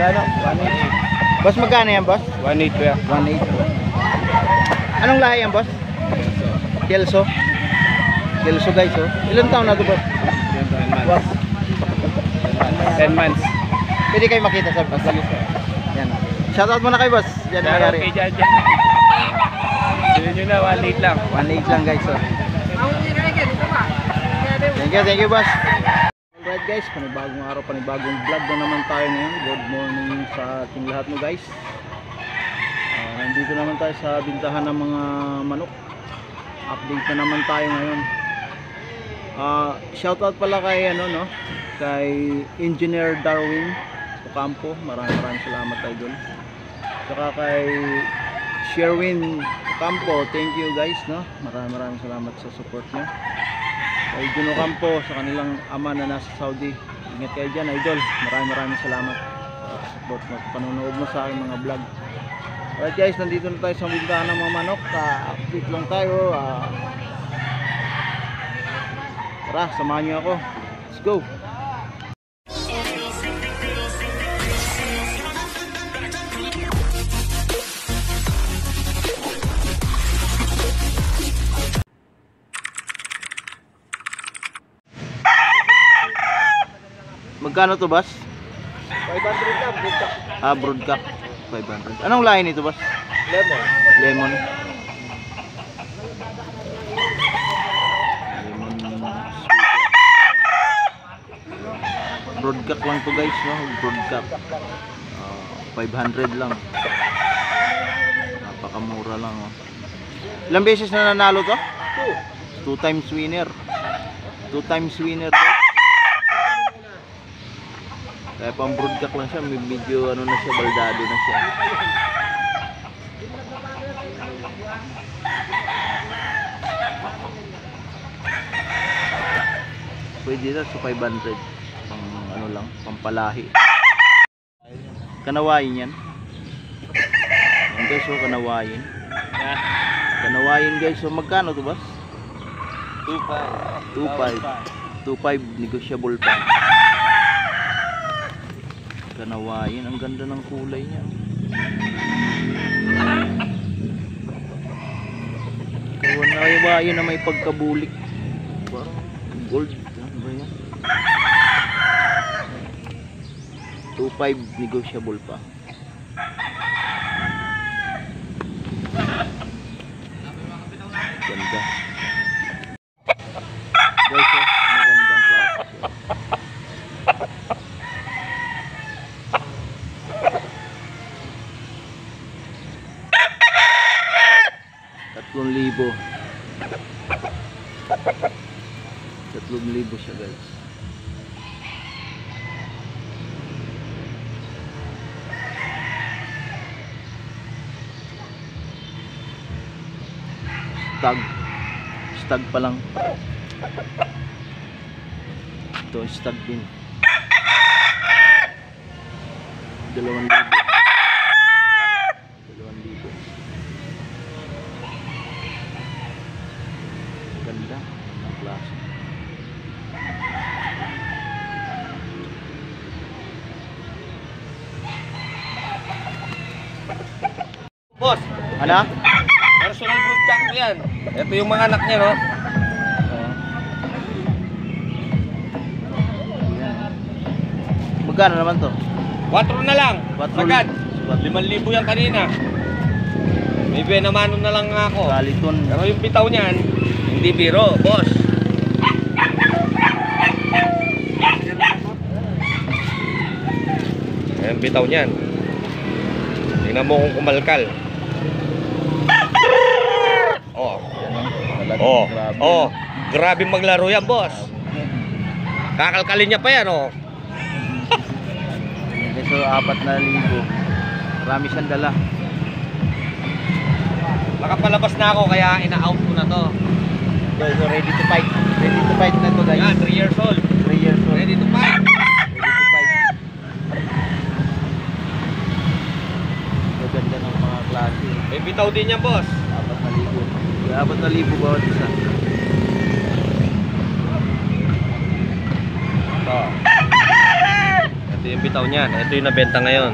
Magkano? 180. Boss, magkano yan, boss? 180 kuya. 180. Anong lahi yan, boss? Kelso. Kelso, guys, oh. Ilan taon na ito, boss? 10 months. Pwede kayo makita sa boss. Yan. Shoutout muna kay boss. Yan ang mayari. Okay, dyan. Bilhin nyo na, 180 lang. 1.8 lang, guys, oh. Thank you, boss. Alright, guys, panibagong araw, panibagong vlog na naman tayo ngayon. Good morning sa ating lahat mo, guys. Nandito naman tayo sa bintahan ng mga manok. Update na naman tayo ngayon. Shoutout pala kay kay Engineer Darwin Ocampo. Maraming salamat tayo doon. Saka kay Sherwin Ocampo, thank you, guys, no. Maraming salamat sa support niyo. Kay Juno Ocampo, sa kanilang ama na nasa Saudi. Ingat kayo dyan, idol. Maraming salamat sa support mo, panonood mo sa aking mga vlog. Alright, guys, nandito na tayo sa bintahan ng mga manok. Update lang tayo. Tara, samahan niyo ako. Let's go. Magkano to, boss? 500 lang, broodcock. Broodcock 500. Anong lahi nito, boss? Lemon. Lemon broodcock lang to, guys, no? Broodcock 500 lang. Napakamura lang, oh. Ilang beses na nanalo to? 2 times winner. 2 times winner, guys. Kaya pang broodcock lang siya, may medyo na siya, baldado na siya. Pwede na sa 500. Pang lang, pampalahi. Kanawain yan. Yan, guys, so kanawain. Kanawain, guys, so magkano to, boss? 2.5 negotiable pa. Kanawain, ang ganda ng kulay niya. Kanawain na may pagkabulik. Parang gold. Ano ba yan? 2.5 negotiable pa. Ganda. Guys, magandang klase. 3,000 siya, guys. Stag pa lang. Ito stag din. 2,000. Ganda ng klase. Boss, Ano? personal broodcock ko yan. Ito yung mga anak niya, no? Magkano naman to? 4 na lang. 4 Agad. 5,000 yan kanina. May benamano na lang nga ako. Kaliton. Pero yung bitaw niyan, hindi biro, boss. Ayan bitaw niyan. Tingnan mo kung kumalkal. Grabe maglaro yan, boss. Kakalkalin niya pa yan, oh. So 4,000. Marami siyang dala. Nakapalabas na ako kaya ina-out ko na to. Guys, so ready to fight. Ready to fight na to, guys. Yan, 3 years old. 3 years old. Ready to fight. Ready to fight. Maganda ng mga klase. May bitaw din yan, boss. 4,000. 4,000 bawat isa. Ito. Ito yung bitaw niyan. Ito yung nabenta ngayon.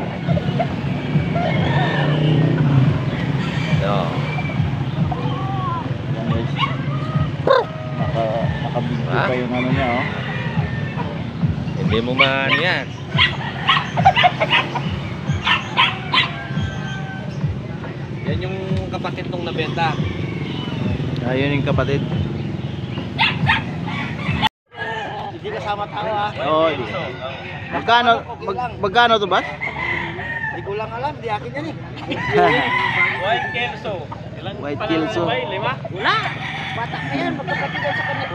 Yo. Yan guys. Nakabigyo Ah? pa yung ano niya, oh. Hindi mo maano yan. Yan yung kapatid nung nabenta. Ayun yung kapatid. Hindi kasama tao ah. Oo. Magkano to, boss? Hindi ko lang alam, di akin yan eh. White Kelso. White Kelso. Lima? Wala! Bata ka yan, magkapatigan sa kanya.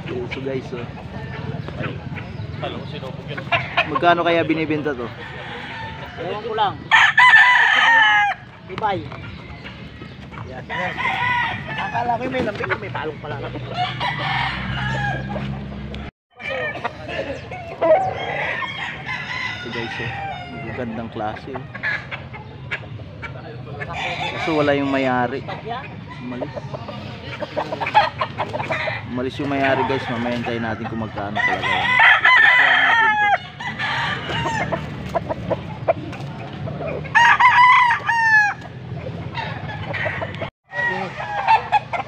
Kelso guys, oh. Talong sinubog yun. Magkano kaya binibenta to? Ewan ko lang. Ibay. Yan. Akala ko may lambing, may palong pala na. Ito guys, oh. Magagandang klase, oh. Kaso wala yung mayari. Umalis. Umalis yung mayari guys. Mamaya hintayin natin kung magkano talaga yan. Ipresyahan natin to.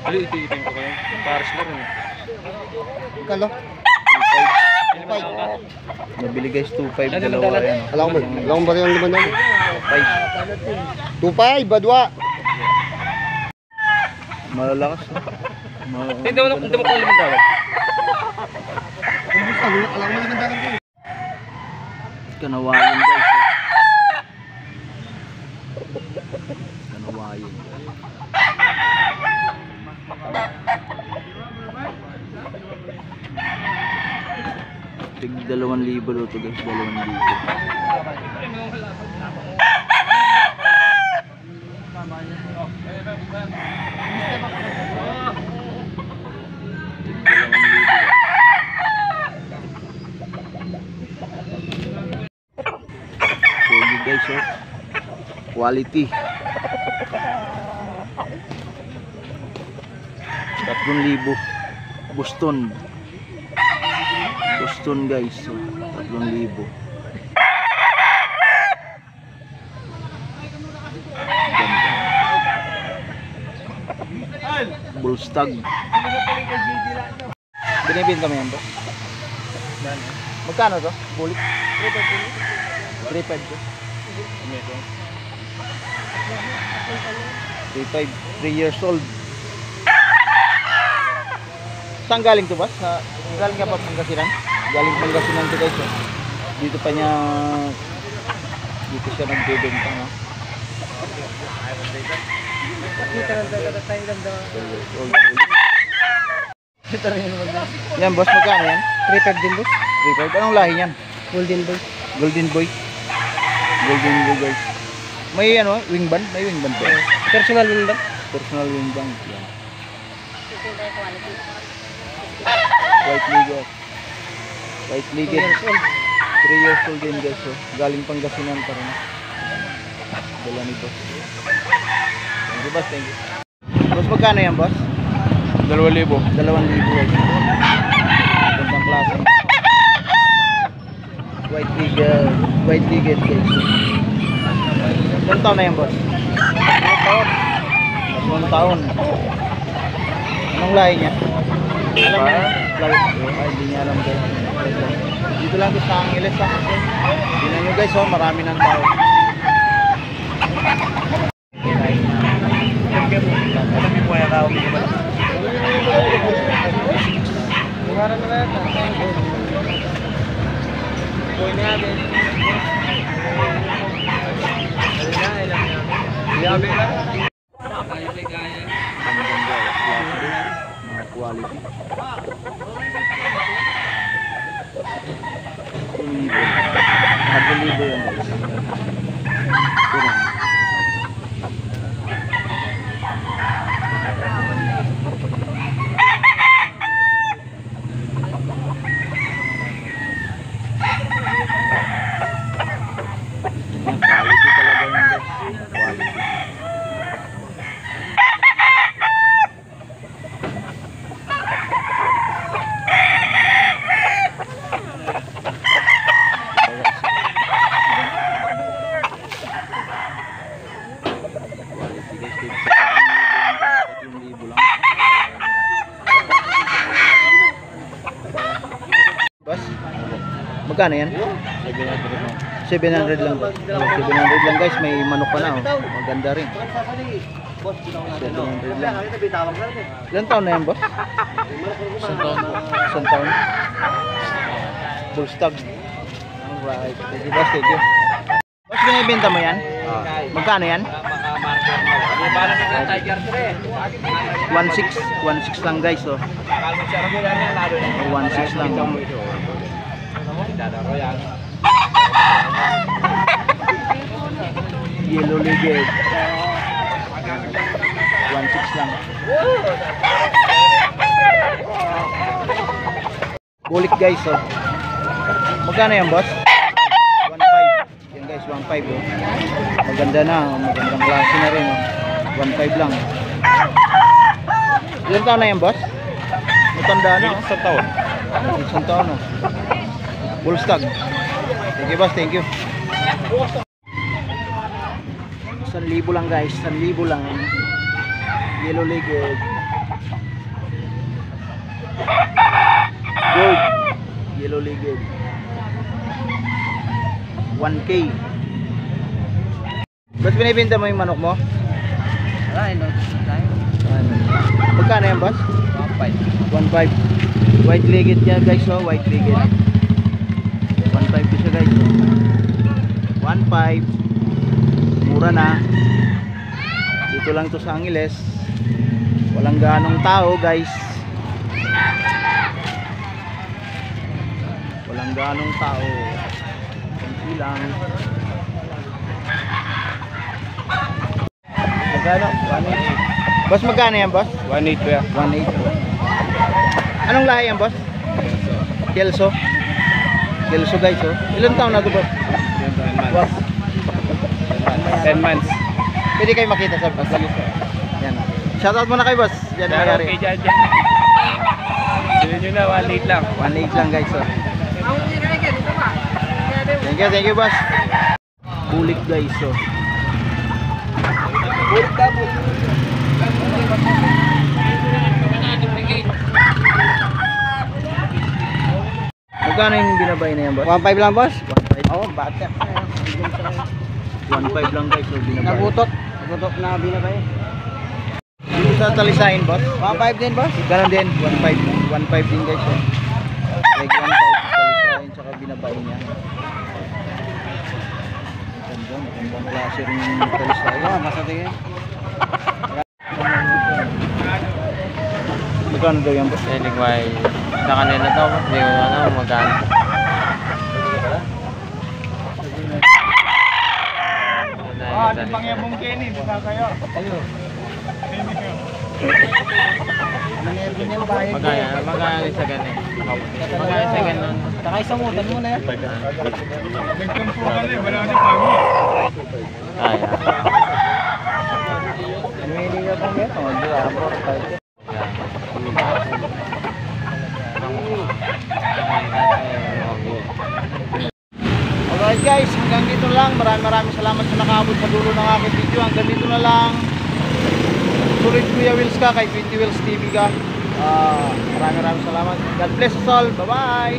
Ali, itiitin ko kayo. Paris na rin. Kalo? 2.5. Nabili guys 2.5 dalawa yan, oh. Alam mo ba yung liman namin? 5. 2.5, badwa. Malalakas, no? Hindi mo ko alam daw. Alam mo liman namin. Kanawayan guys, oh. Kanawayan. Tig 2,000 daw to guys, 2,000. So you guys, oh. Quality. 3,000. Boston. Boston guys, so 3,000. Ganda. Bullstag. Binibenta mo yan, bro? Magkano to? Bulik? 3.5 to? 3.5. 3 years old. Saan galing to, boss? Galing ka pa Pangasinan? Galing Pangasinan to guys, oh. Dito pa niya, dito siya nagbebenta, no? Yan boss, magkano yan? 3.5 din boss. 3.5. Anong lahi yan? Golden boy. Golden boy. Golden boy guys. May ano, wing band? May wing band ba? Personal win ba? Personal wing band. Yan. White legged. White legged. 3 years old din guys, oh. Galing Pangasinan pa rin. Dala ni boss. Thank you boss, thank you. Boss, magkano yan boss? 2,000. 2,000 guys. Gandang klase. White legged guys. Ilang taon na yan boss? 3 taon. Anong lahi niya? Alam mo? Hindi niya alam guys. Dito lang sa Angeles, ha. Tingnan nyo guys, oh, marami ng tao. Mga quality. 3,000 yan guys. Kurang. Yan, quality talaga yan guys. Quality. Magkano yan? 700 lang. Oh, 700 lang guys, may manok pa na oh. Maganda rin. 700 lang. Ilan taon na yan, boss? Isang taon. Full stag. Alright. Thank you, boss. Thank you. Boss, binibenta mo yan? Magkano yan? 1.6. 1.6 lang guys oh. 1.6 lang. Yellow legged. 1.6 lang. Bulik guys oh. Magkano yan, boss? 1.5. Yan guys, 1.5 oh. Maganda na, magandang klase na rin oh. 1.5 lang. Ilan taon na yan, boss? Matanda na oh. Isang taon. Isang taon oh. Full stag. Thank you, boss. Thank you. 1,000 lang guys, 1,000 lang. Yellow legged. Gold. Yellow legged. 1K. Ba't binibenta mo yung manok mo? Ano? Ano? Magkano yan, boss? 1.5. White legged yan guys oh, white legged. 1.5 to siya guys oh. 1.5. Mura na. Dito lang to sa Angeles. Walang ganong tao guys. Walang ganong tao. Kunti lang. Magkano? 1.8. Boss, magkano yan, boss? 1.8 kuya. 1.8. Anong lahi yan, boss? Kelso. Kelso guys oh. Ilan taon na to, boss? 10 months. Pwede kayo makita sa boss. Yan. Shoutout muna kay boss. Yan Shoutout nangyari. kay Jan. Bilhin nyo na, 1.8 lang. 1.8 lang guys oh. Thank you boss. Bulik guys oh. Bulik ka bulik. Magkano yung binabay na yan boss? 1.5 lang, boss. 1.5. Oo, bata. 1.5 lang guys oh, binabay. Nagutot na binabay. Dito sa Talisain boss? 1.5 din, boss. Ganun din, 1.5. 1.5 din guys oh. Like 1.5 Talisain tsaka binabay niya. Magandang klase rin yung Talisain. Oo, basta tingin. Magkano daw yan boss? Anyway, sa kanila to, hindi ko ano, magkano. Ano pang yabong Kenny? Baka kayo. Ayun. Magkano sa ganun. Magkano sa ganun. Saka isang mutan mo na yan. Nagtumpukan eh, wala na pangit. Ay, Namili ka pang yan? O, di abor. Alright guys, hanggang dito lang. Maraming salamat sa nakaabot sa dulo ng aking video. Hanggang dito na lang. Sulit Kuya Wills ka, kay 20 Wills TV ka. Maraming salamat. God bless us all. Bye bye.